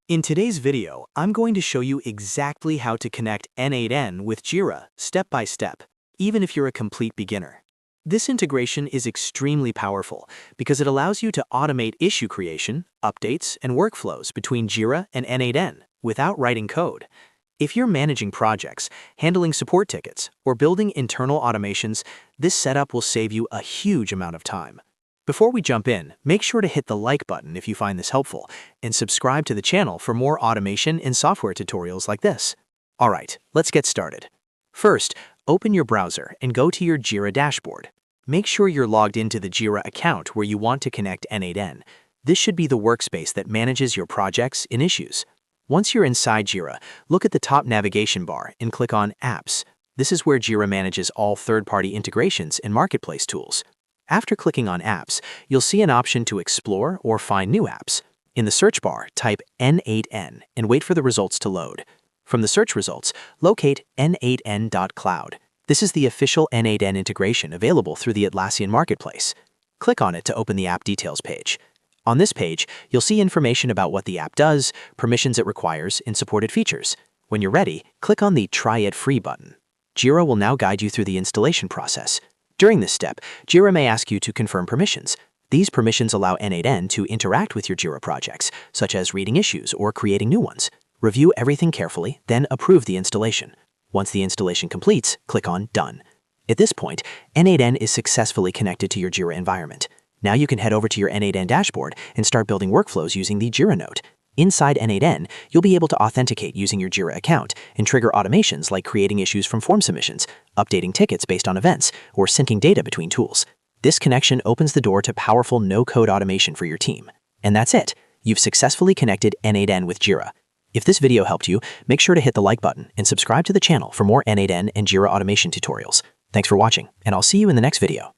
In today's video, I'm going to show you exactly how to connect N8n with Jira step by step, even if you're a complete beginner. This integration is extremely powerful because it allows you to automate issue creation, updates, and workflows between Jira and N8n without writing code. If you're managing projects, handling support tickets, or building internal automations, this setup will save you a huge amount of time. Before we jump in, make sure to hit the like button if you find this helpful, and subscribe to the channel for more automation and software tutorials like this. Alright, let's get started. First, open your browser and go to your Jira dashboard. Make sure you're logged into the Jira account where you want to connect N8n. This should be the workspace that manages your projects and issues. Once you're inside Jira, look at the top navigation bar and click on Apps. This is where Jira manages all third-party integrations and marketplace tools. After clicking on Apps, you'll see an option to explore or find new apps. In the search bar, type N8n and wait for the results to load. From the search results, locate N8n.cloud. This is the official N8n integration available through the Atlassian Marketplace. Click on it to open the app details page. On this page, you'll see information about what the app does, permissions it requires, and supported features. When you're ready, click on the Try It Free button. Jira will now guide you through the installation process. During this step, Jira may ask you to confirm permissions. These permissions allow N8n to interact with your Jira projects, such as reading issues or creating new ones. Review everything carefully, then approve the installation. Once the installation completes, click on Done. At this point, N8n is successfully connected to your Jira environment. Now you can head over to your N8n dashboard and start building workflows using the Jira note. Inside N8n, you'll be able to authenticate using your Jira account and trigger automations like creating issues from form submissions, updating tickets based on events, or syncing data between tools. This connection opens the door to powerful no-code automation for your team. And that's it. You've successfully connected N8n with Jira. If this video helped you, make sure to hit the like button and subscribe to the channel for more N8n and Jira automation tutorials. Thanks for watching, and I'll see you in the next video.